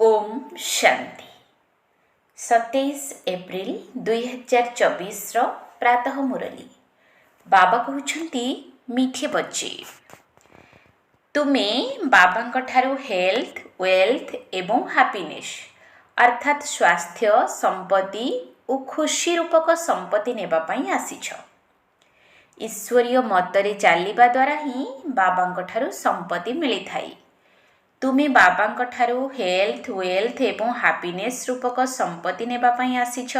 Om Shanti 27 April 2024 प्रातः मुरली बाबा कहते मीठे बच्चे तुम्हें बाबा ठारू हेल्थ वेल्थ एवं हैप्पीनेस अर्थात स्वास्थ्य संपत्ति और खुशी रूपक संपत्ति नेबापाई आसीछ। ईश्वरीय मतरे चलवा द्वारा ही बाबा ठारू संपत्ति मिली थाई। तुमे बाबा ठारू हेल्थ वेल्थ एवं हैप्पीनेस रूपक संपत्ति नेबापाई आसीछ।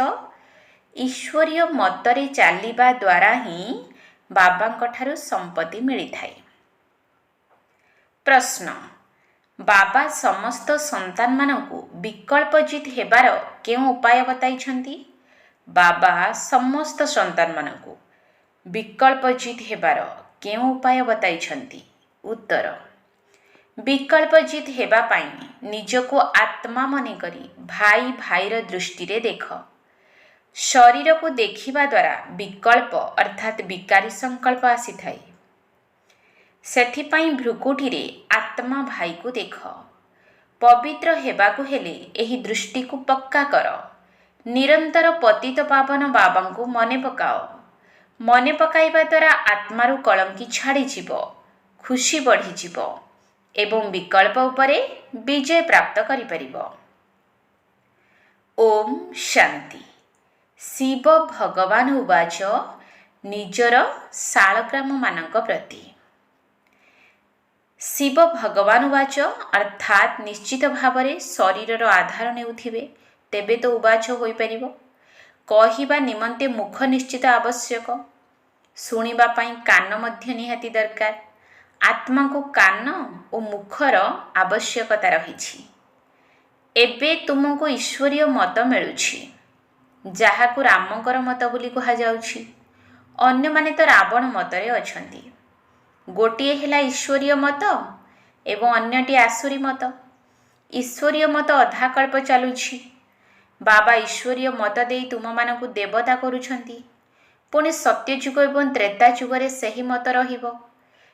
ईश्वरीय मतरे चलवा द्वारा ही बाबा ठारू संपत्ति मिली थाई। प्रश्न बाबा समस्त संतान मानकु विकल्पजित हेबार केउ उपाय बताइछन्ति? बाबा समस्त संतान मानकु विकल्पजित हेबार केउ उपाय बताइछन्ति? उत्तर विकल्पजित हेबा पाई निजको आत्मा मने करी भाई भाईर दृष्टि रे देख। शरीर को देखिबा द्वारा विकल्प अर्थात विकारी संकल्प आसी थाई। सेथिपाई भ्रुकुटी रे आत्मा भाई को देख। पवित्र हेबाकु हेले एही दृष्टि को पक्का कर। निरंतर पतित पावन बाबा को मने पकाओ। मने पकाइबा द्वारा आत्मारु कलंकी छाड़ी जीवो, खुशी बढ़ी जीवो एवं विकल्प उपरे विजय प्राप्त करि परिबो। ओम शांति। शिव भगवान उवाच निजर शालग्राम मानक प्रति। शिव भगवान उवाच अर्थात निश्चित भावरे शरीर आधार नेउथिबे तेबे तो उवाच होई परिबो। कहिबा निमंते मुख निश्चित आवश्यक। सुनिबा पई कान मध्य निहाती दरकार। आत्मा को कान और मुखर आवश्यकता रही। एबे तुमको ईश्वरीय मत मिलुछि जहाकु रामकर मत बोली कहा जाउछि। अन्य माने तो रावण मतरे अछंती। गोटिए हेला ईश्वरीय मत एवं अन्यटी आसुरी मत। ईश्वरीय मत अधा कल्प चलुछि। बाबा ईश्वरीय मत देई तुम मानकु देवता करूछंती। पुणी सत्ययुग एवं त्रेता युगरे सही मत रहिबो।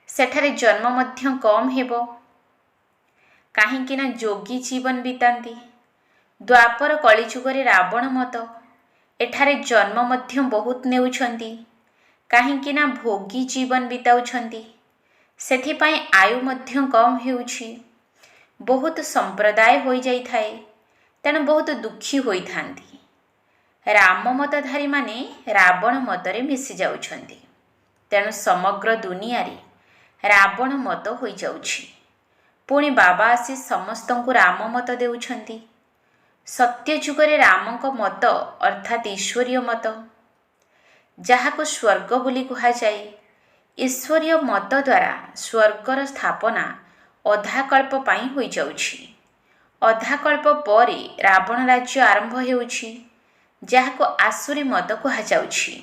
सेठारे जन्म मध्य कम हेबो काहेकि ना जोगी जीवन बीतांती। द्वापर कलिजुगरे रावण मत एठारे जन्म मध्य बहुत नेउछंती काहेकि ना भोगी जीवन बीताउछंती। सेथिपाई आयु मध्य कम हेउछि। बहुत संप्रदाय होई जाई थाए तेणु बहुत दुखी होई थांती। राम मतधारी माने रावण मतरे मिसी जाउछंती तेणु समग्र दुनिया रे रावण मत होई जाउछि। पुणी बाबा आसी समस्तंकु राम मत देउछंती। सत्य जुगरे रामक मत अर्थात ईश्वरीय मत जहाको स्वर्ग बोली कहा जाए। ईश्वरीय मत द्वारा स्वर्गर स्थापना अधा कल्प पाई होई जाउछि। अधा कल्प परे रावण राज्य आरंभ हेउछि जहाको आसुरी मत कहा जाउछि।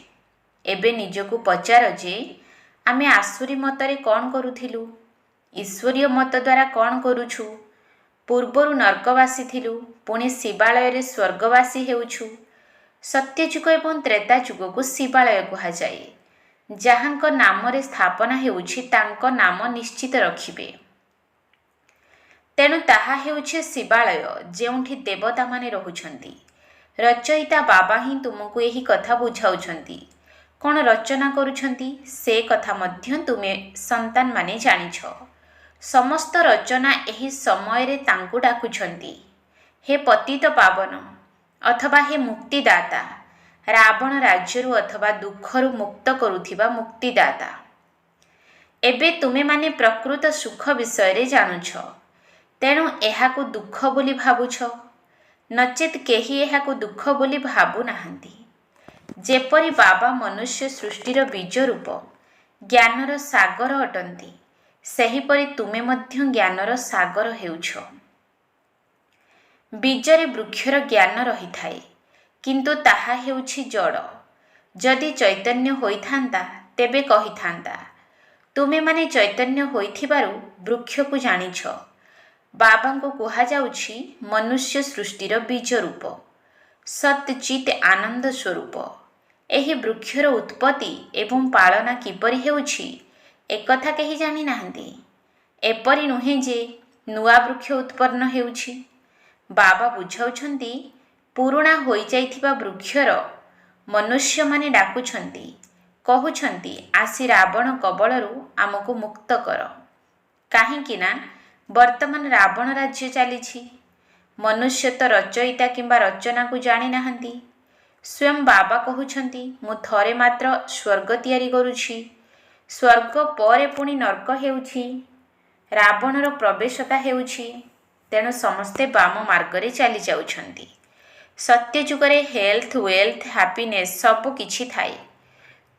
एबे निजको पचार जे आमे आसुरी मतरे कौन करूथिलु, ईश्वरीय मत द्वारा कौन करूछु। पूर्वरु नर्कवासी थिलु पुणी शिवालय रे स्वर्गवासी हेउछु। सत्ययुग एवं त्रेता युग को शिवालय कहा जाए। जहांक नाम रे स्थापना हेउछि तांको नाम निश्चित रखिबे। तेणु ताहा हेउछि शिवालय जेउठी देवता माने रहुछंती। रचयिता बाबा ही तुमको यही कथा बुझाउछंती। कौन रचना करुछंती से कथा मध्य तुमे संतान माने जानिछ। समस्त रचना एही समय रे तांकु डाकुछंती। हे पतित पावन अथवा हे मुक्तिदाता, रावण राज्यरु अथवा दुखरु मुक्त करुथिबा मुक्तिदाता। एबे तुमे माने प्रकृत सुख विषय रे जानुछ तेणु एहाकु दुख बोली भाबुछ। नचेत केही एहाकु दुख बोली भाबु नाहंती। जेपरि बाबा मनुष्य सृष्टिर बीज रूप ज्ञानर सागर अटंती सेहीपरि तुमे मध्य ज्ञानर सागर हेउछ। बीजरे वृक्षर ज्ञान रही थाए किंतु ताहा हेउछि जड़। जदि चैतन्य होइथांता तेबे कहिथांता तुमे माने चैतन्य होइथिबारु वृक्ष को जानिछ। बाबा को कहा जाउछि मनुष्य सृष्टिर बीज रूप सतचित आनंद स्वरूप। एही वृक्षर उत्पत्ति एवं पालना किपरि हेउछि एकथा केही जानि नाहंती। एपरि नुहे जे नुआ वृक्ष उत्पन्न हेउछि। ବାବା ବୁଝାଉଛନ୍ତି ପୁରୁଣା ହୋଇଯାଇଥିବା ବୃକ୍ଷର ମନୁଷ୍ୟମାନେ ଡାକୁଛନ୍ତି, କହୁଛନ୍ତି ଆସି ରାବଣ କବଳରୁ ଆମକୁ ମୁକ୍ତ କର। କାହିଁକି ନା ବର୍ତ୍ତମାନ ରାବଣ ରାଜ୍ୟ ଚାଲିଛି। ମନୁଷ୍ୟ ତ ରଚୟିତା କିମ୍ବା ରଚନାକୁ ଜାଣିନାହାନ୍ତି। ସ୍ୱୟଂ ବାବା କହୁଛନ୍ତି ମୁଁ ଥରେ ମାତ୍ର ସ୍ୱର୍ଗ ତିଆରି କରୁଛି, ସ୍ୱର୍ଗ ପରେ ପୁଣି ନର୍କ ହେଉଛି, ରାବଣର ପ୍ରବେଶତା ହେଉଛି। ତେଣୁ ସମସ୍ତେ ବାମ ମାର୍ଗରେ ଚାଲି ଯାଉଛନ୍ତି। ସତ୍ୟ ଯୁଗରେ ହେଲ୍ଥ, ୱେଲ୍ଥ, ହ୍ୟାପିନେସ୍ ସବୁ କିଛି ଥାଏ।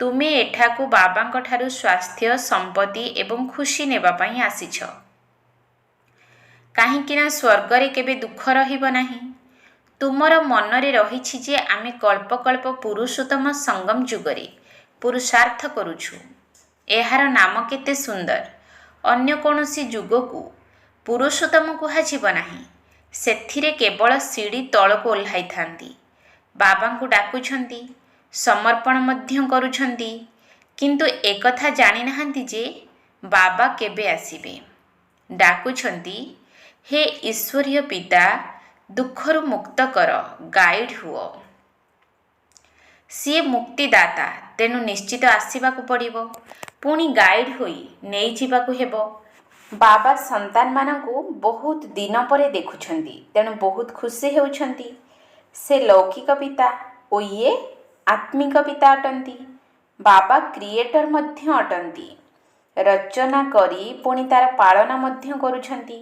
ତୁମେ ଏଠାକୁ ବାବାଙ୍କ ଠାରୁ ସ୍ୱାସ୍ଥ୍ୟ, ସମ୍ପତ୍ତି ଏବଂ ଖୁସି ନେବା ପାଇଁ ଆସିଛ। କାହିଁକି ନା ସ୍ୱର୍ଗରେ କେବେ ଦୁଃଖ ରହିବ ନାହିଁ। ତୁମର ମନରେ ରହିଛି ଯେ ଆମେ କଳ୍ପ କଳ୍ପ ପୁରୁଷୋତ୍ତମ ସଙ୍ଗମ ଯୁଗରେ ପୁରୁଷାର୍ଥ କରୁଛୁ। ଏହାର ନାମ କେତେ ସୁନ୍ଦର। ଅନ୍ୟ କୌଣସି ଯୁଗକୁ ପୁରୁଷୋତ୍ତମ କୁହାଯିବ ନାହିଁ। ସେଥିରେ କେବଳ ସିଡ଼ି ତଳକୁ ଓହ୍ଲାଇଥାନ୍ତି। ବାବାଙ୍କୁ ଡାକୁଛନ୍ତି, ସମର୍ପଣ ମଧ୍ୟ କରୁଛନ୍ତି, କିନ୍ତୁ ଏକଥା ଜାଣିନାହାନ୍ତି ଯେ ବାବା କେବେ ଆସିବେ। ଡାକୁଛନ୍ତି ହେ ଈଶ୍ୱରୀୟ ପିତା, ଦୁଃଖରୁ ମୁକ୍ତ କର, ଗାଇଡ୍ ହୁଅ। ସିଏ ମୁକ୍ତିଦାତା, ତେଣୁ ନିଶ୍ଚିତ ଆସିବାକୁ ପଡ଼ିବ। ପୁଣି ଗାଇଡ୍ ହୋଇ ନେଇଯିବାକୁ ହେବ। ବାବା ସନ୍ତାନମାନଙ୍କୁ ବହୁତ ଦିନ ପରେ ଦେଖୁଛନ୍ତି, ତେଣୁ ବହୁତ ଖୁସି ହେଉଛନ୍ତି। ସେ ଲୌକିକ ପିତା ଓ ଇଏ ଆତ୍ମିକ ପିତା ଅଟନ୍ତି। ବାବା କ୍ରିଏଟର ମଧ୍ୟ ଅଟନ୍ତି। ରଚନା କରି ପୁଣି ତାର ପାଳନ ମଧ୍ୟ କରୁଛନ୍ତି।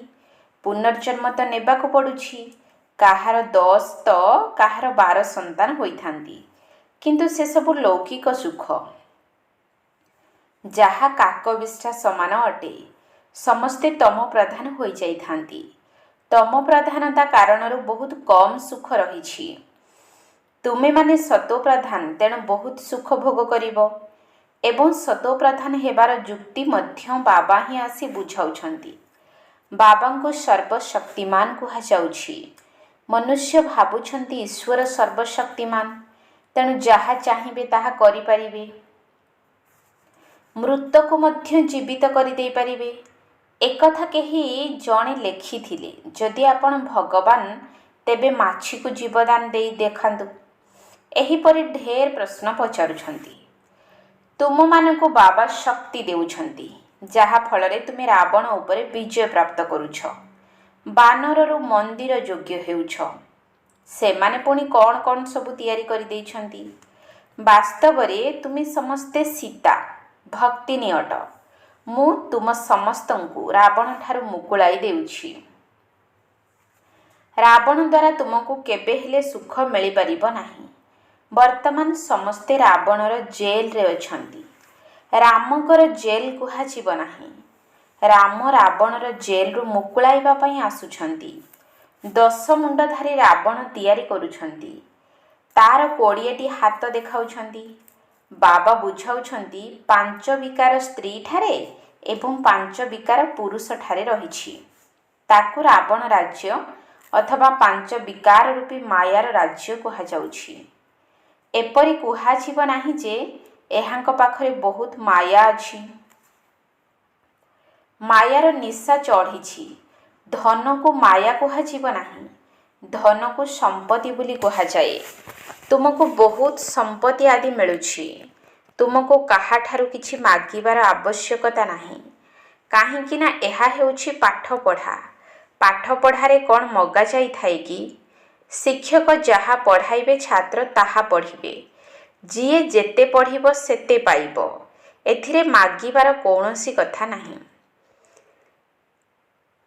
ପୁନର୍ଜନ୍ମ ତ ନେବାକୁ ପଡ଼ୁଛି। କାହାର 10 ତ କାହାର 12 ସନ୍ତାନ ହୋଇଥାନ୍ତି, କିନ୍ତୁ ସେସବୁ ଲୌକିକ ସୁଖ, ଯାହା କାକବିଷ୍ଠା ସମାନ ଅଟେ। ସମସ୍ତେ ତମ ପ୍ରଧାନ ହୋଇଯାଇଥାନ୍ତି। ତମ ପ୍ରଧାନତା କାରଣରୁ ବହୁତ କମ୍ ସୁଖ ରହିଛି। ତୁମେମାନେ ସତୋପ୍ରଧାନ, ତେଣୁ ବହୁତ ସୁଖ ଭୋଗ କରିବ। ଏବଂ ସତୋପ୍ରଧାନ ହେବାର ଯୁକ୍ତି ମଧ୍ୟ ବାବା ହିଁ ଆସି ବୁଝାଉଛନ୍ତି। ବାବାଙ୍କୁ ସର୍ବଶକ୍ତିମାନ କୁହାଯାଉଛି। ମନୁଷ୍ୟ ଭାବୁଛନ୍ତି ଈଶ୍ୱର ସର୍ବଶକ୍ତିମାନ, ତେଣୁ ଯାହା ଚାହିଁବେ ତାହା କରିପାରିବେ। ମୃତକୁ ମଧ୍ୟ ଜୀବିତ କରିଦେଇପାରିବେ। ଏକଥା କେହି ଜଣେ ଲେଖିଥିଲେ, ଯଦି ଆପଣ ଭଗବାନ, ତେବେ ମାଛିକୁ ଜୀବଦାନ ଦେଇ ଦେଖାନ୍ତୁ। ଏହିପରି ଢେର ପ୍ରଶ୍ନ ପଚାରୁଛନ୍ତି। ତୁମମାନଙ୍କୁ ବାବା ଶକ୍ତି ଦେଉଛନ୍ତି, ଯାହାଫଳରେ ତୁମେ ରାବଣ ଉପରେ ବିଜୟ ପ୍ରାପ୍ତ କରୁଛ। ବାନରରୁ ମନ୍ଦିର ଯୋଗ୍ୟ ହେଉଛ। ସେମାନେ ପୁଣି କ'ଣ କ'ଣ ସବୁ ତିଆରି କରିଦେଇଛନ୍ତି। ବାସ୍ତବରେ ତୁମେ ସମସ୍ତେ ସୀତା ଭକ୍ତିନୀ ଅଟ। ମୁଁ ତୁମ ସମସ୍ତଙ୍କୁ ରାବଣଠାରୁ ମୁକୁଳାଇ ଦେଉଛି। ରାବଣ ଦ୍ୱାରା ତୁମକୁ କେବେ ହେଲେ ସୁଖ ମିଳିପାରିବ ନାହିଁ। ବର୍ତ୍ତମାନ ସମସ୍ତେ ରାବଣର ଜେଲରେ ଅଛନ୍ତି। ରାମଙ୍କର ଜେଲ କୁହାଯିବ ନାହିଁ। ରାମ ରାବଣର ଜେଲରୁ ମୁକୁଳାଇବା ପାଇଁ ଆସୁଛନ୍ତି। 10 ମୁଣ୍ଡଧାରୀ ରାବଣ ତିଆରି କରୁଛନ୍ତି। ତାର 20ଟି ହାତ ଦେଖାଉଛନ୍ତି। ବାବା ବୁଝାଉଛନ୍ତି 5 ବିକାର ସ୍ତ୍ରୀଠାରେ ଏବଂ 5 ବିକାର ପୁରୁଷଠାରେ ରହିଛି। ତାକୁ ରାବଣ ରାଜ୍ୟ ଅଥବା 5 ବିକାର ରୂପୀ ମାୟାର ରାଜ୍ୟ କୁହାଯାଉଛି। ଏପରି କୁହାଯିବ ନାହିଁ ଯେ ଏହାଙ୍କ ପାଖରେ ବହୁତ ମାୟା ଅଛି। ମାୟାର ନିଶା ଚଢ଼ିଛି। ଧନକୁ ମାୟା କୁହାଯିବ ନାହିଁ। ଧନକୁ ସମ୍ପତ୍ତି ବୋଲି କୁହାଯାଏ। ତୁମକୁ ବହୁତ ସମ୍ପତ୍ତି ଆଦି ମିଳୁଛି। ତୁମକୁ କାହାଠାରୁ କିଛି ମାଗିବାର ଆବଶ୍ୟକତା ନାହିଁ। କାହିଁକି ନା ଏହା ହେଉଛି ପାଠପଢ଼ା। ପାଠପଢ଼ାରେ କ'ଣ ମଗାଯାଇଥାଏ କି? ଶିକ୍ଷକ ଯାହା ପଢ଼ାଇବେ ଛାତ୍ର ତାହା ପଢ଼ିବେ। ଯିଏ ଯେତେ ପଢ଼ିବ ସେତେ ପାଇବ। ଏଥିରେ ମାଗିବାର କୌଣସି କଥା ନାହିଁ।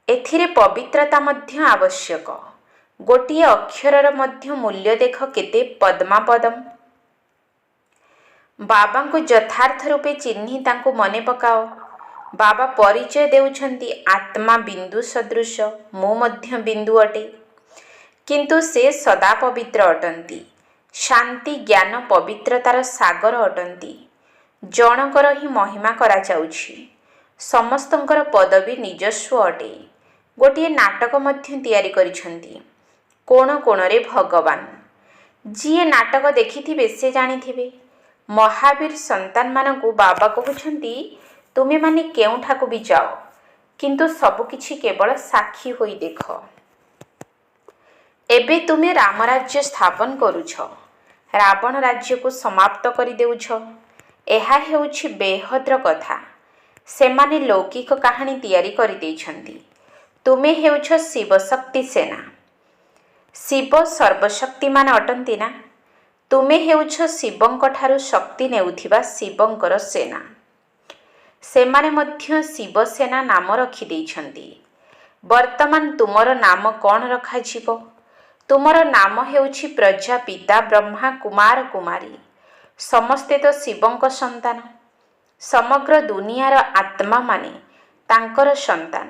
ଏଥିରେ ପବିତ୍ରତା ମଧ୍ୟ ଆବଶ୍ୟକ। ଗୋଟିଏ ଅକ୍ଷରର ମଧ୍ୟ ମୂଲ୍ୟ ଦେଖ କେତେ ପଦ୍ମାପଦମ୍। ବାବାଙ୍କୁ ଯଥାର୍ଥ ରୂପେ ଚିହ୍ନି ତାଙ୍କୁ ମନେ ପକାଅ। ବାବା ପରିଚୟ ଦେଉଛନ୍ତି ଆତ୍ମା ବିନ୍ଦୁ ସଦୃଶ, ମୁଁ ମଧ୍ୟ ବିନ୍ଦୁ ଅଟେ। କିନ୍ତୁ ସେ ସଦା ପବିତ୍ର ଅଟନ୍ତି। ଶାନ୍ତି, ଜ୍ଞାନ, ପବିତ୍ରତାର ସାଗର ଅଟନ୍ତି। ଜଣଙ୍କର ହିଁ ମହିମା କରାଯାଉଛି। ସମସ୍ତଙ୍କର ପଦବୀ ନିଜସ୍ୱ ଅଟେ। ଗୋଟିଏ ନାଟକ ମଧ୍ୟ ତିଆରି କରିଛନ୍ତି। କୋଣ କୋଣରେ ଭଗବାନ। ଯିଏ ନାଟକ ଦେଖିଥିବେ ସେ ଜାଣିଥିବେ। ମହାବୀର ସନ୍ତାନମାନଙ୍କୁ ବାବା କହୁଛନ୍ତି ତୁମେମାନେ କେଉଁଠାକୁ ବି ଯାଅ, କିନ୍ତୁ ସବୁକିଛି କେବଳ ସାକ୍ଷୀ ହୋଇ ଦେଖ। ଏବେ ତୁମେ ରାମରାଜ୍ୟ ସ୍ଥାପନ କରୁଛ, ରାବଣ ରାଜ୍ୟକୁ ସମାପ୍ତ କରିଦେଉଛ। ଏହା ହେଉଛି ବେହଦ୍ର କଥା। ସେମାନେ ଲୌକିକ କାହାଣୀ ତିଆରି କରିଦେଇଛନ୍ତି। ତୁମେ ହେଉଛ ଶିବଶକ୍ତି ସେନା। ଶିବ ସର୍ବଶକ୍ତିମାନ ଅଟନ୍ତି ନା? ତୁମେ ହେଉଛ ଶିବଙ୍କଠାରୁ ଶକ୍ତି ନେଉଥିବା ଶିବଙ୍କର ସେନା। ସେମାନେ ମଧ୍ୟ ଶିବସେନା ନାମ ରଖିଦେଇଛନ୍ତି। ବର୍ତ୍ତମାନ ତୁମର ନାମ କ'ଣ ରଖାଯିବ? ତୁମର ନାମ ହେଉଛି ପ୍ରଜାପିତା ବ୍ରହ୍ମା କୁମାର କୁମାରୀ। ସମସ୍ତେ ତ ଶିବଙ୍କ ସନ୍ତାନ। ସମଗ୍ର ଦୁନିଆର ଆତ୍ମାମାନେ ତାଙ୍କର ସନ୍ତାନ।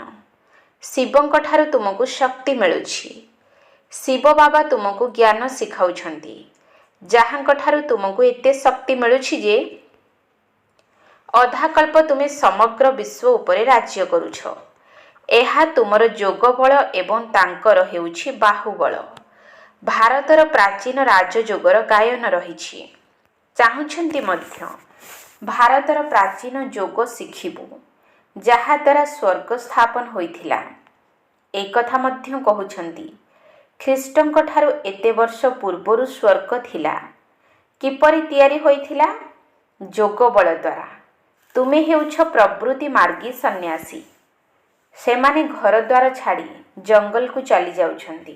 ଶିବଙ୍କଠାରୁ ତୁମକୁ ଶକ୍ତି ମିଳୁଛି। ଶିବ ବାବା ତୁମକୁ ଜ୍ଞାନ ଶିଖାଉଛନ୍ତି, ଯାହାଙ୍କଠାରୁ ତୁମକୁ ଏତେ ଶକ୍ତି ମିଳୁଛି ଯେ ଅଧାକଳ୍ପ ତୁମେ ସମଗ୍ର ବିଶ୍ୱ ଉପରେ ରାଜ୍ୟ କରୁଛ। ଏହା ତୁମର ଯୋଗ ବଳ ଏବଂ ତାଙ୍କର ହେଉଛି ବାହୁବଳ। ଭାରତର ପ୍ରାଚୀନ ରାଜଯୋଗର ଗାୟନ ରହିଛି। ଚାହୁଁଛନ୍ତି ମଧ୍ୟ ଭାରତର ପ୍ରାଚୀନ ଯୋଗ ଶିଖିବୁ, ଯାହାଦ୍ୱାରା ସ୍ୱର୍ଗ ସ୍ଥାପନ ହୋଇଥିଲା। ଏକଥା ମଧ୍ୟ କହୁଛନ୍ତି, ଖ୍ରୀଷ୍ଟଙ୍କ ଠାରୁ ଏତେ ବର୍ଷ ପୂର୍ବରୁ ସ୍ୱର୍ଗ ଥିଲା। କିପରି ତିଆରି ହୋଇଥିଲା? ଯୋଗ ବଳ ଦ୍ୱାରା। ତୁମେ ହେଉଛ ପ୍ରବୃତ୍ତି ମାର୍ଗୀ ସନ୍ନ୍ୟାସୀ। ସେମାନେ ଘରଦ୍ୱାର ଛାଡ଼ି ଜଙ୍ଗଲକୁ ଚାଲି ଯାଉଛନ୍ତି।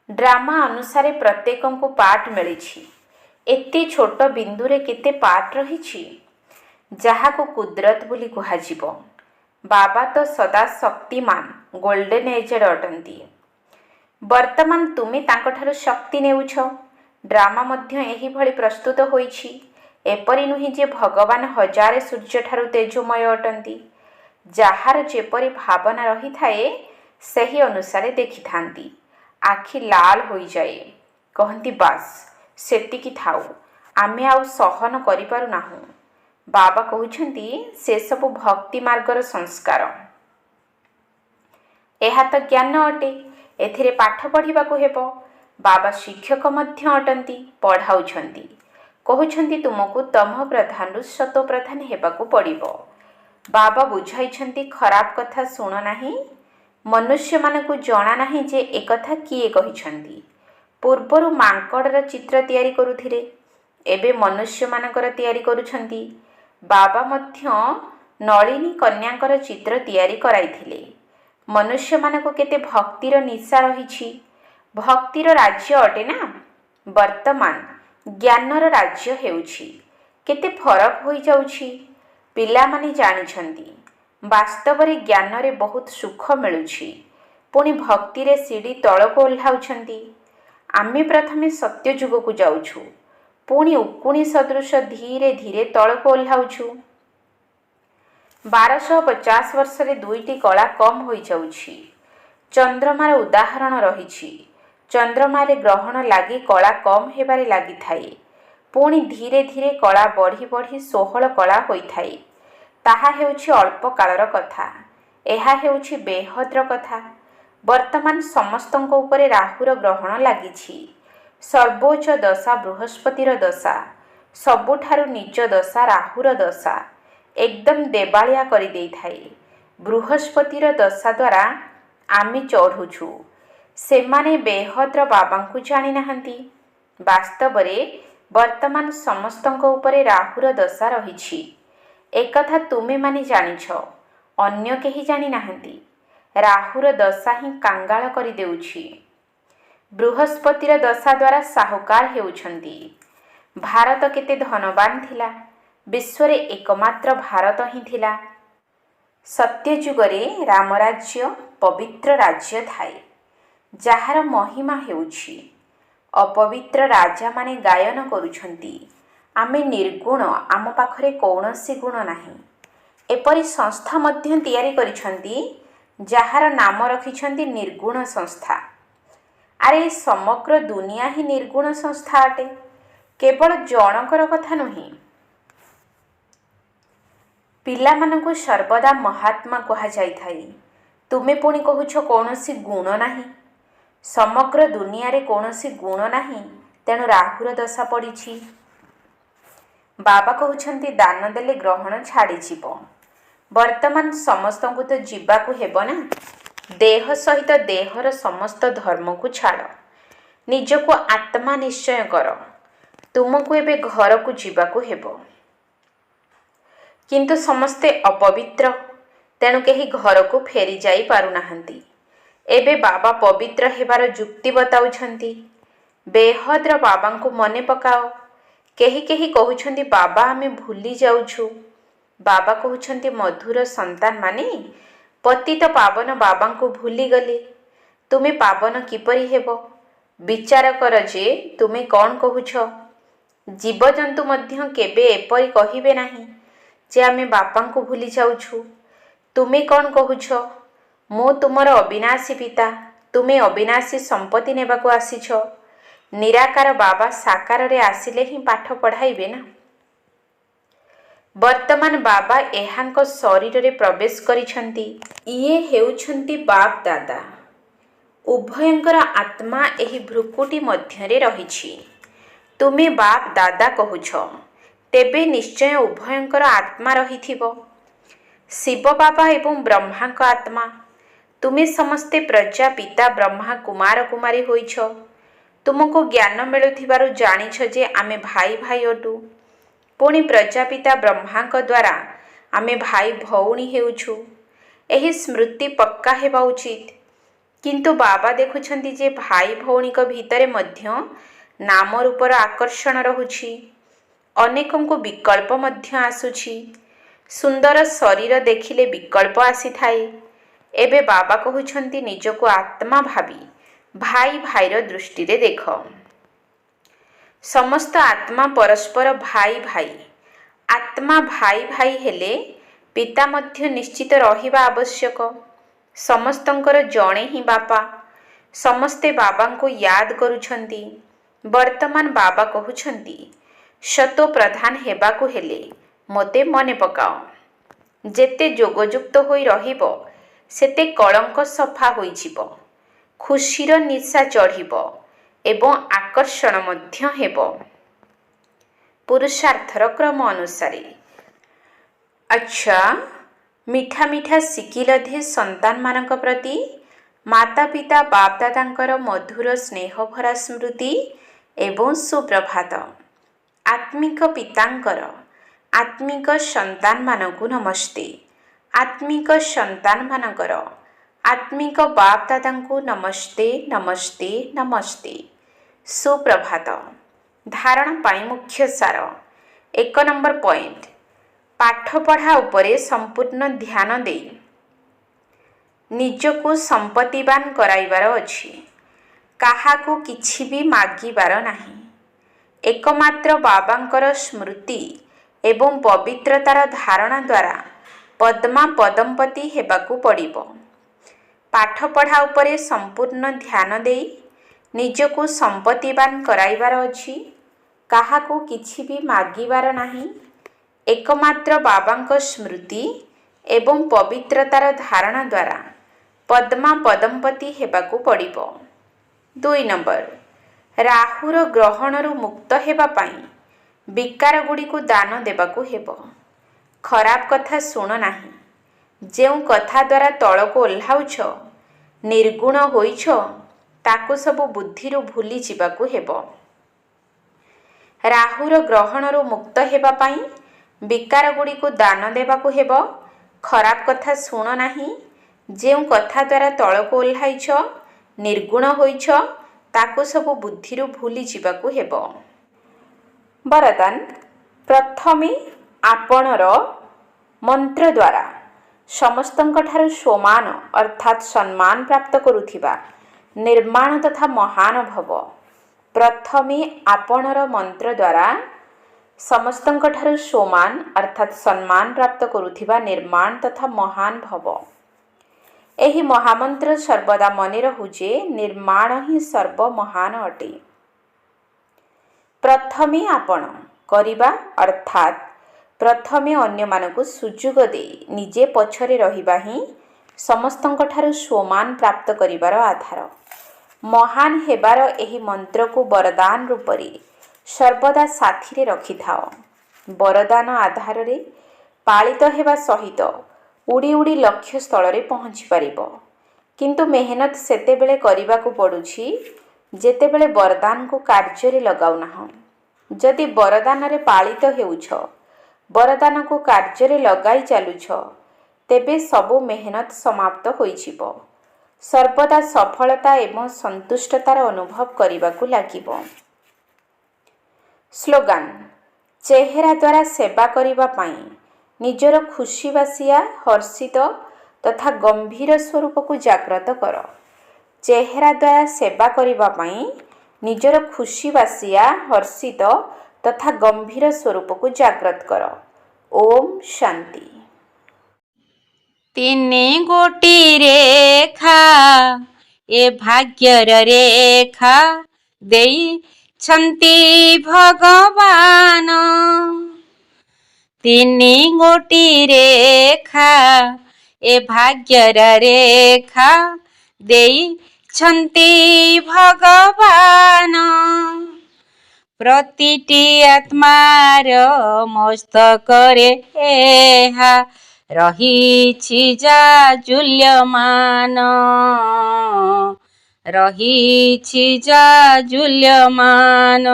ଡ୍ରାମା ଅନୁସାରେ ପ୍ରତ୍ୟେକଙ୍କୁ ପାର୍ଟ ମିଳିଛି। ଏତେ ଛୋଟ ବିନ୍ଦୁରେ କେତେ ପାର୍ଟ ରହିଛି, ଯାହାକୁ କୁଦରତ ବୋଲି କୁହାଯିବ। ବାବା ତ ସଦା ଶକ୍ତିମାନ ଗୋଲ୍ଡେନ୍ ଏଜେଡ୍ ଅଟନ୍ତି। ବର୍ତ୍ତମାନ ତୁମେ ତାଙ୍କଠାରୁ ଶକ୍ତି ନେଉଛ। ଡ୍ରାମା ମଧ୍ୟ ଏହିଭଳି ପ୍ରସ୍ତୁତ ହୋଇଛି। ଏପରି ନୁହେଁ ଯେ ଭଗବାନ ହଜାରେ ସୂର୍ଯ୍ୟଠାରୁ ତେଜୋମୟ ଅଟନ୍ତି। ଯାହାର ଯେପରି ଭାବନା ରହିଥାଏ ସେହି ଅନୁସାରେ ଦେଖିଥାନ୍ତି। ଆଖି ଲାଲ ହୋଇଯାଏ। କହନ୍ତି, ବାସ୍ ସେତିକି ଥାଉ, ଆମେ ଆଉ ସହନ କରିପାରୁନାହୁଁ। ବାବା କହୁଛନ୍ତି, ସେସବୁ ଭକ୍ତି ମାର୍ଗର ସଂସ୍କାର। ଏହା ତ ଜ୍ଞାନ ଅଟେ। ଏଥିରେ ପାଠ ପଢ଼ିବାକୁ ହେବ। ବାବା ଶିକ୍ଷକ ମଧ୍ୟ ଅଟନ୍ତି, ପଢ଼ାଉଛନ୍ତି। କହୁଛନ୍ତି ତୁମକୁ ତମ ପ୍ରଧାନରୁ ସତୋ ପ୍ରଧାନ ହେବାକୁ ପଡ଼ିବ। ବାବା ବୁଝାଇଛନ୍ତି, ଖରାପ କଥା ଶୁଣ ନାହିଁ। ମନୁଷ୍ୟମାନଙ୍କୁ ଜଣା ନାହିଁ ଯେ ଏକଥା କିଏ କହିଛନ୍ତି। ପୂର୍ବରୁ ମାଙ୍କଡ଼ର ଚିତ୍ର ତିଆରି କରୁଥିଲେ, ଏବେ ମନୁଷ୍ୟମାନଙ୍କର ତିଆରି କରୁଛନ୍ତି। ବାବା ମଧ୍ୟ ନଳିନୀ କନ୍ୟାଙ୍କର ଚିତ୍ର ତିଆରି କରାଇଥିଲେ। ମନୁଷ୍ୟମାନଙ୍କୁ କେତେ ଭକ୍ତିର ନିଶା ରହିଛି। ଭକ୍ତିର ରାଜ୍ୟ ଅଟେ ନା? ବର୍ତ୍ତମାନ ଜ୍ଞାନର ରାଜ୍ୟ ହେଉଛି। କେତେ ଫରକ ହୋଇଯାଉଛି। ପିଲାମାନେ ଜାଣିଛନ୍ତି, ବାସ୍ତବରେ ଜ୍ଞାନରେ ବହୁତ ସୁଖ ମିଳୁଛି। ପୁଣି ଭକ୍ତିରେ ସିଡ଼ି ତଳକୁ ଓହ୍ଲାଉଛନ୍ତି। ଆମେ ପ୍ରଥମେ ସତ୍ୟଯୁଗକୁ ଯାଉଛୁ, ପୁଣି ଉକୁଣି ସଦୃଶ ଧୀରେ ଧୀରେ ତଳକୁ ଓହ୍ଲାଉଛୁ। 1250 ବର୍ଷରେ ଦୁଇଟି କଳା କମ୍ ହୋଇଯାଉଛି। ଚନ୍ଦ୍ରମାର ଉଦାହରଣ ରହିଛି। ଚନ୍ଦ୍ରମାରେ ଗ୍ରହଣ ଲାଗି କଳା କମ୍ ହେବାରେ ଲାଗିଥାଏ। ପୁଣି ଧୀରେ ଧୀରେ କଳା ବଢ଼ି ବଢ଼ି 16 କଳା ହୋଇଥାଏ। ତାହା ହେଉଛି ଅଳ୍ପ କାଳର କଥା। ଏହା ହେଉଛି ବେହଦ୍ର କଥା। ବର୍ତ୍ତମାନ ସମସ୍ତଙ୍କ ଉପରେ ରାହୁର ଗ୍ରହଣ ଲାଗିଛି। ସର୍ବୋଚ୍ଚ ଦଶା ବୃହସ୍ପତିର ଦଶା। ସବୁଠାରୁ ନିଜ ଦଶା ରାହୁର ଦଶା। ଏକଦମ ଦେବାଳିଆ କରିଦେଇଥାଏ। ବୃହସ୍ପତିର ଦଶା ଦ୍ୱାରା ଆମେ ଚଢ଼ୁଛୁ। ସେମାନେ ବେହଦ୍ର ବାବାଙ୍କୁ ଜାଣିନାହାନ୍ତି। ବାସ୍ତବରେ ବର୍ତ୍ତମାନ ସମସ୍ତଙ୍କ ଉପରେ ରାହୁର ଦଶା ରହିଛି। ଏକଥା ତୁମେମାନେ ଜାଣିଛ, ଅନ୍ୟ କେହି ଜାଣିନାହାନ୍ତି। ରାହୁର ଦଶା ହିଁ କାଙ୍ଗାଳ କରିଦେଉଛି। ବୃହସ୍ପତିର ଦଶା ଦ୍ୱାରା ସାହୁକାର ହେଉଛନ୍ତି। ଭାରତ କେତେ ଧନବାନ ଥିଲା। ବିଶ୍ୱରେ ଏକମାତ୍ର ଭାରତ ହିଁ ଥିଲା। ସତ୍ୟଯୁଗରେ ରାମରାଜ୍ୟ ପବିତ୍ର ରାଜ୍ୟ ଥାଏ, ଯାହାର ମହିମା ହେଉଛି। ଅପବିତ୍ର ରାଜାମାନେ ଗାୟନ କରୁଛନ୍ତି, ଆମେ ନିର୍ଗୁଣ, ଆମ ପାଖରେ କୌଣସି ଗୁଣ ନାହିଁ। ଏପରି ସଂସ୍ଥା ମଧ୍ୟ ତିଆରି କରିଛନ୍ତି, ଯାହାର ନାମ ରଖିଛନ୍ତି ନିର୍ଗୁଣ ସଂସ୍ଥା। ଆରେ ସମଗ୍ର ଦୁନିଆ ହିଁ ନିର୍ଗୁଣ ସଂସ୍ଥା ଅଟେ। କେବଳ ଜଣଙ୍କର କଥା ନୁହେଁ। ପିଲାମାନଙ୍କୁ ସର୍ବଦା ମହାତ୍ମା କୁହାଯାଇଥାଏ। ତୁମେ ପୁଣି କହୁଛ କୌଣସି ଗୁଣ ନାହିଁ। ସମଗ୍ର ଦୁନିଆରେ କୌଣସି ଗୁଣ ନାହିଁ, ତେଣୁ ରାହୁର ଦଶା ପଡ଼ିଛି। ବାବା କହୁଛନ୍ତି, ଦାନ ଦେଲେ ଗ୍ରହଣ ଛାଡ଼ିଯିବ। ବର୍ତ୍ତମାନ ସମସ୍ତଙ୍କୁ ତ ଯିବାକୁ ହେବ ନା। ଦେହ ସହିତ ଦେହର ସମସ୍ତ ଧର୍ମକୁ ଛାଡ଼। ନିଜକୁ ଆତ୍ମା ନିଶ୍ଚୟ କର। ତୁମକୁ ଏବେ ଘରକୁ ଯିବାକୁ ହେବ। କିନ୍ତୁ ସମସ୍ତେ ଅପବିତ୍ର, ତେଣୁ କେହି ଘରକୁ ଫେରି ଯାଇ ପାରୁନାହାନ୍ତି। ଏବେ ବାବା ପବିତ୍ର ହେବାର ଯୁକ୍ତି ବତାଉଛନ୍ତି। ବେହଦର ବାବାଙ୍କୁ ମନେ ପକାଅ। କେହି କେହି କହୁଛନ୍ତି ବାବା ଆମେ ଭୁଲି ଯାଉଛୁ। ବାବା କହୁଛନ୍ତି ମଧୁର ସନ୍ତାନମାନେ ପତିତ ପାବନ ବାବାଙ୍କୁ ଭୁଲିଗଲେ ତୁମେ ପାବନ କିପରି ହେବ? ବିଚାର କର ଯେ ତୁମେ କ'ଣ କହୁଛ। ଜୀବଜନ୍ତୁ ମଧ୍ୟ କେବେ ଏପରି କହିବେ ନାହିଁ ଯେ ଆମେ ବାପାଙ୍କୁ ଭୁଲି ଯାଉଛୁ। ତୁମେ କ'ଣ କହୁଛ? ମୁଁ ତୁମର ଅବିନାଶୀ ପିତା, ତୁମେ ଅବିନାଶୀ ସମ୍ପତ୍ତି ନେବାକୁ ଆସିଛ। ନିରାକାର ବାବା ସାକାରରେ ଆସିଲେ ହିଁ ପାଠ ପଢ଼ାଇବେ ନା। ବର୍ତ୍ତମାନ ବାବା ଏହାଙ୍କ ଶରୀରରେ ପ୍ରବେଶ କରିଛନ୍ତି। ଇଏ ହେଉଛନ୍ତି ବାପ୍ ଦାଦା। ଉଭୟଙ୍କର ଆତ୍ମା ଏହି ଭ୍ରୁକୁଟି ମଧ୍ୟରେ ରହିଛି। ତୁମେ ବାପ୍ ଦାଦା କହୁଛ, ତେବେ ନିଶ୍ଚୟ ଉଭୟଙ୍କର ଆତ୍ମା ରହିଥିବ। ଶିବ ବାବା ଏବଂ ବ୍ରହ୍ମାଙ୍କ ଆତ୍ମା। ତୁମେ ସମସ୍ତେ ପ୍ରଜାପିତା ବ୍ରହ୍ମା କୁମାର କୁମାରୀ ହୋଇଛ। ତୁମକୁ ଜ୍ଞାନ ମିଳୁଥିବାରୁ ଜାଣିଛ ଯେ ଆମେ ଭାଇ ଭାଇ ଅଟୁ। ପୁଣି ପ୍ରଜାପିତା ବ୍ରହ୍ମାଙ୍କ ଦ୍ୱାରା ଆମେ ଭାଇ ଭଉଣୀ ହେଉଛୁ। ଏହି ସ୍ମୃତି ପକ୍କା ହେବା ଉଚିତ। କିନ୍ତୁ ବାବା ଦେଖୁଛନ୍ତି ଯେ ଭାଇ ଭଉଣୀଙ୍କ ଭିତରେ ମଧ୍ୟ ନାମ ରୂପର ଆକର୍ଷଣ ରହୁଛି। ଅନେକଙ୍କୁ ବିକଳ୍ପ ମଧ୍ୟ ଆସୁଛି। ସୁନ୍ଦର ଶରୀର ଦେଖିଲେ ବିକଳ୍ପ ଆସିଥାଏ। ଏବେ ବାବା କହୁଛନ୍ତି ନିଜକୁ ଆତ୍ମା ଭାବି ଭାଇ ଭାଇର ଦୃଷ୍ଟିରେ ଦେଖ। ସମସ୍ତ ଆତ୍ମା ପରସ୍ପର ଭାଇ ଭାଇ। ଆତ୍ମା ଭାଇ ଭାଇ ହେଲେ ପିତା ମଧ୍ୟ ନିଶ୍ଚିତ ରହିବା ଆବଶ୍ୟକ। ସମସ୍ତଙ୍କର ଜଣେ ହିଁ ବାପା। ସମସ୍ତେ ବାବାଙ୍କୁ ୟାଦ କରୁଛନ୍ତି। ବର୍ତ୍ତମାନ ବାବା କହୁଛନ୍ତି ଶତୋ ପ୍ରଧାନ ହେବାକୁ ହେଲେ ମୋତେ ମନେ ପକାଅ। ଯେତେ ଯୋଗଯୁକ୍ତ ହୋଇ ରହିବ ସେତେ କଳଙ୍କ ସଫା ହୋଇଯିବ। ଖୁସିର ନିଶା ଚଢ଼ିବ ଏବଂ ଆକର୍ଷଣ ମଧ୍ୟ ହେବ। ପୁରୁଷାର୍ଥର କ୍ରମ ଅନୁସାରେ। ଆଚ୍ଛା, ମିଠା ମିଠା ଶିକିଲଧି ସନ୍ତାନମାନଙ୍କ ପ୍ରତି ମାତା ପିତା ବାପ୍ ଦାଦାଙ୍କର ମଧୁର ସ୍ନେହଭରା ସ୍ମୃତି ଏବଂ ସୁପ୍ରଭାତ। ଆତ୍ମିକ ପିତାଙ୍କର ଆତ୍ମିକ ସନ୍ତାନମାନଙ୍କୁ ନମସ୍ତେ। ଆତ୍ମିକ ସନ୍ତାନମାନଙ୍କର ଆତ୍ମିକ ବାପ୍ ଦାଦାଙ୍କୁ ନମସ୍ତେ ନମସ୍ତେ ନମସ୍ତେ। ସୁପ୍ରଭାତ। ଧାରଣ ପାଇଁ ମୁଖ୍ୟ ସାର। 1 ନମ୍ବର ପଏଣ୍ଟ, ପାଠପଢ଼ା ଉପରେ ସମ୍ପୂର୍ଣ୍ଣ ଧ୍ୟାନ ଦେଇ ନିଜକୁ ସମ୍ପତ୍ତିବାନ କରାଇବାର ଅଛି। କାହାକୁ କିଛି ବି ମାଗିବାର ନାହିଁ। ଏକମାତ୍ର ବାବାଙ୍କର ସ୍ମୃତି ଏବଂ ପବିତ୍ରତାର ଧାରଣା ଦ୍ୱାରା ପଦ୍ମା ପଦମ୍ପତି ହେବାକୁ ପଡ଼ିବ। ପାଠପଢ଼ା ଉପରେ ସମ୍ପୂର୍ଣ୍ଣ ଧ୍ୟାନ ଦେଇ ନିଜକୁ ସମ୍ପତ୍ତିବାନ କରାଇବାର ଅଛି। କାହାକୁ କିଛି ବି ମାଗିବାର ନାହିଁ। ଏକମାତ୍ର ବାବାଙ୍କ ସ୍ମୃତି ଏବଂ ପବିତ୍ରତାର ଧାରଣା ଦ୍ୱାରା ପଦ୍ମା ପଦମ୍ପତି ହେବାକୁ ପଡ଼ିବ। 2 ନମ୍ବର, ରାହୁର ଗ୍ରହଣରୁ ମୁକ୍ତ ହେବା ପାଇଁ ବିକାରଗୁଡ଼ିକୁ ଦାନ ଦେବାକୁ ହେବ। ଖରାପ କଥା ଶୁଣ ନାହିଁ। ଯେଉଁ କଥା ଦ୍ୱାରା ତଳକୁ ଓହ୍ଲାଉଛ, ନିର୍ଗୁଣ ହୋଇଛ, ତାକୁ ସବୁ ବୁଦ୍ଧିରୁ ଭୁଲି ଯିବାକୁ ହେବ। ରାହୁର ଗ୍ରହଣରୁ ମୁକ୍ତ ହେବା ପାଇଁ ବିକାରଗୁଡ଼ିକୁ ଦାନ ଦେବାକୁ ହେବ। ଖରାପ କଥା ଶୁଣ ନାହିଁ। ଯେଉଁ କଥା ଦ୍ୱାରା ତଳକୁ ଓହ୍ଲାଇଛ, ନିର୍ଗୁଣ ହୋଇଛ, ତାକୁ ସବୁ ବୁଦ୍ଧିରୁ ଭୁଲି ଯିବାକୁ ହେବ। ବରଦାନ, ପ୍ରଥମେ ଆପଣର ମନ୍ତ୍ର ଦ୍ୱାରା ସମସ୍ତଙ୍କଠାରୁ ସମାନ ଅର୍ଥାତ୍ ସମ୍ମାନ ପ୍ରାପ୍ତ କରୁଥିବା ନିର୍ମାଣ ତଥା ମହାନ ଭବ। ପ୍ରଥମେ ଆପଣର ମନ୍ତ୍ର ଦ୍ୱାରା ସମସ୍ତଙ୍କଠାରୁ ସମାନ ଅର୍ଥାତ୍ ସମ୍ମାନ ପ୍ରାପ୍ତ କରୁଥିବା ନିର୍ମାଣ ତଥା ମହାନ ଭବ। ଏହି ମହାମନ୍ତ୍ର ସର୍ବଦା ମନେ ରହୁ ଯେ ନିର୍ମାଣ ହିଁ ସର୍ବ ମହାନ ଅଟେ। ପ୍ରଥମେ ଆପଣ କରିବା ଅର୍ଥାତ୍ ପ୍ରଥମେ ଅନ୍ୟମାନଙ୍କୁ ସୁଯୋଗ ଦେଇ ନିଜେ ପଛରେ ରହିବା ହିଁ ସମସ୍ତଙ୍କଠାରୁ ସମାନ ପ୍ରାପ୍ତ କରିବାର ଆଧାର। ମହାନ ହେବାର ଏହି ମନ୍ତ୍ରକୁ ବରଦାନ ରୂପରେ ସର୍ବଦା ସାଥିରେ ରଖିଥାଅ। ବରଦାନ ଆଧାରରେ ପାଳିତ ହେବା ସହିତ ଉଡ଼ି ଉଡ଼ି ଲକ୍ଷ୍ୟସ୍ଥଳରେ ପହଞ୍ଚି ପାରିବ। କିନ୍ତୁ ମେହନତ ସେତେବେଳେ କରିବାକୁ ପଡ଼ୁଛି ଯେତେବେଳେ ବରଦାନକୁ କାର୍ଯ୍ୟରେ ଲଗାଉନାହଁ। ଯଦି ବରଦାନରେ ପାଳିତ ହେଉଛ, ବରଦାନକୁ କାର୍ଯ୍ୟରେ ଲଗାଇ ଚାଲୁଛ, ତେବେ ସବୁ ମେହନତ ସମାପ୍ତ ହୋଇଯିବ। ସର୍ବଦା ସଫଳତା ଏବଂ ସନ୍ତୁଷ୍ଟତାର ଅନୁଭବ କରିବାକୁ ଲାଗିବ। ସ୍ଲୋଗାନ: ଚେହେରା ଦ୍ୱାରା ସେବା କରିବା ପାଇଁ ନିଜର ଖୁସିବାସିଆ, ହର୍ଷିତ ତଥା ଗମ୍ଭୀର ସ୍ୱରୂପକୁ ଜାଗ୍ରତ କର। ଚେହେରା ଦ୍ୱାରା ସେବା କରିବା ପାଇଁ ନିଜର ଖୁସିବାସିଆ, ହର୍ଷିତ ତଥା ଗମ୍ଭୀର ସ୍ୱରୂପକୁ ଜାଗ୍ରତ କର। ଓମ୍ ଶାନ୍ତି। ତିନି ଗୋଟି ରେଖା ଏ ଭାଗ୍ୟର ରେଖା ଦେଇଛନ୍ତି ଭଗବାନ। ତିନି ଗୋଟି ରେଖା ଏ ଭାଗ୍ୟର ରେଖା ଦେଇଛନ୍ତି ଭଗବାନ। ପ୍ରତିଟି ଆତ୍ମାର ମସ୍ତକରେ ଏହା ରହିଛି ଜାଜୁଲ୍ୟମାନ, ରହିଛି ଜାଜୁଲ୍ୟମାନ।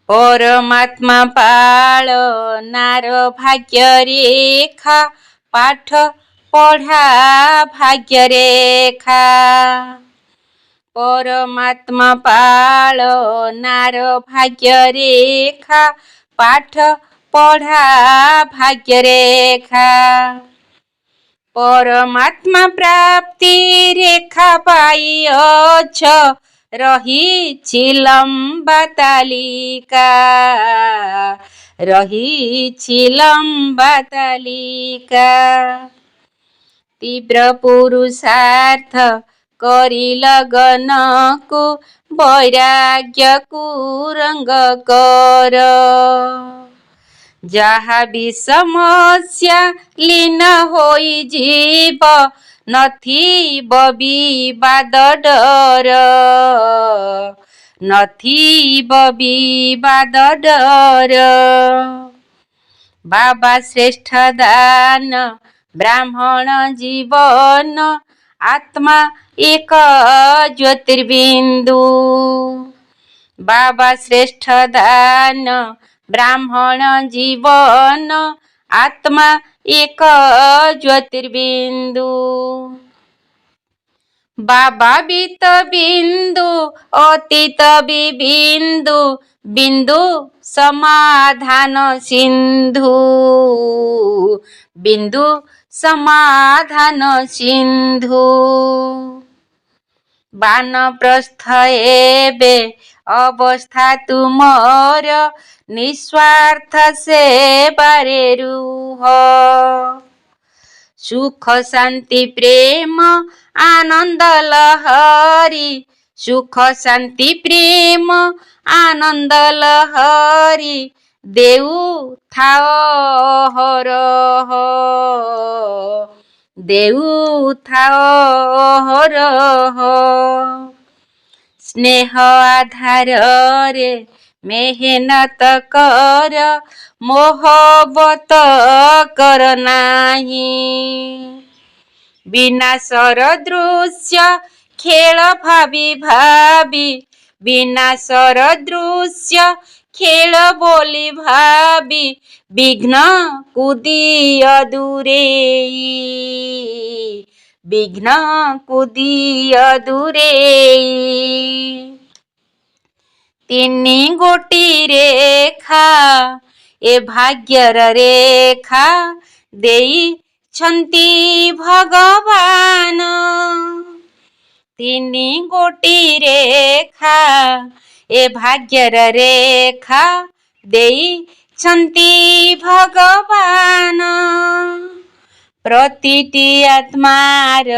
ପରମାତ୍ମା ପାଳନାର ଭାଗ୍ୟରେଖା, ପାଠ ପଢ଼ା ଭାଗ୍ୟରେଖା। ପରମାତ୍ମା ପାଳନାର ଭାଗ୍ୟରେଖା, ପାଠ ପଢ଼ା ଭାଗ୍ୟରେଖା। ପରମାତ୍ମା ପ୍ରାପ୍ତି ରେଖା ପାଇଅଛ, ରହିଛି ଲମ୍ବା ତାଲିକା, ରହିଛି ଲମ୍ବା ତାଲିକା। ତୀବ୍ର ପୁରୁଷାର୍ଥ କରି ଲଗନକୁ ବୈରାଗ୍ୟକୁ ରଙ୍ଗ କର। ଯାହା ବି ସମସ୍ୟା ଲୀନ ହୋଇଯିବ, ନଥିବ ବିବାଦ ଡର, ନଥିବ ବିବାଦ ଡର। ବାବା ଶ୍ରେଷ୍ଠ ଦାନ ବ୍ରାହ୍ମଣ ଜୀବନ, ଆତ୍ମା ଏକ ଜ୍ୟୋତିର୍ବିନ୍ଦୁ। ବାବା ଶ୍ରେଷ୍ଠ ଦାନ ବ୍ରାହ୍ମଣ ଜୀବନ, ଆତ୍ମା ଏକ ଜ୍ୟୋତିର୍ବିନ୍ଦୁ। ବାବା ବିତ ବିନ୍ଦୁ ଅତୀତ ବିବିନ୍ଦୁ, ବିନ୍ଦୁ ସମାଧାନ ସିନ୍ଧୁ, ବିନ୍ଦୁ ସମାଧାନ ସିନ୍ଧୁ। ବାନପ୍ରସ୍ଥ ଏବେ ଅବସ୍ଥା ତୁମର, ନିଃସ୍ୱାର୍ଥ ସେବାରେ ରୁହ। ସୁଖ ଶାନ୍ତି ପ୍ରେମ ଆନନ୍ଦ ଲହରୀ, ସୁଖ ଶାନ୍ତି ପ୍ରେମ ଆନନ୍ଦ ଲହରୀ ଦେଉଥାଅ ଅହରହ, ଦେଉଥାଅ ଅହରହ। ସ୍ନେହ ଆଧାରରେ ମେହନତ କର, ମୋହବତ କର ନାହିଁ। ବିନାଶର ଦୃଶ୍ୟ ଖେଳ ଭାବି ଭାବି, ବିନାଶର ଦୃଶ୍ୟ ଖେଳ ବୋଲି ଭାବି, ବିଘ୍ନକୁ ଦିଅ ଦୂରେଇ, ବିଘ୍ନକୁ ଦିଅ ଦୂରେଇ। ତିନି ଗୋଟି ରେଖା ଏ ଭାଗ୍ୟର ରେଖା ଦେଇଛନ୍ତି ଭଗବାନ। ତିନି ଗୋଟି ରେଖା ଏ ଭାଗ୍ୟର ରେଖା ଦେଇଛନ୍ତି ଭଗବାନ। ପ୍ରତିଟି ଆତ୍ମାର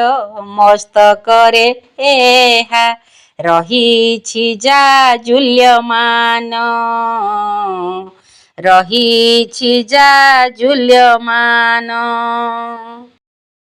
ମସ୍ତକରେ ଏହା ରହିଛି ଜାଜୁଲ୍ୟମାନ, ରହିଛି ଜାଜୁଲ୍ୟମାନ।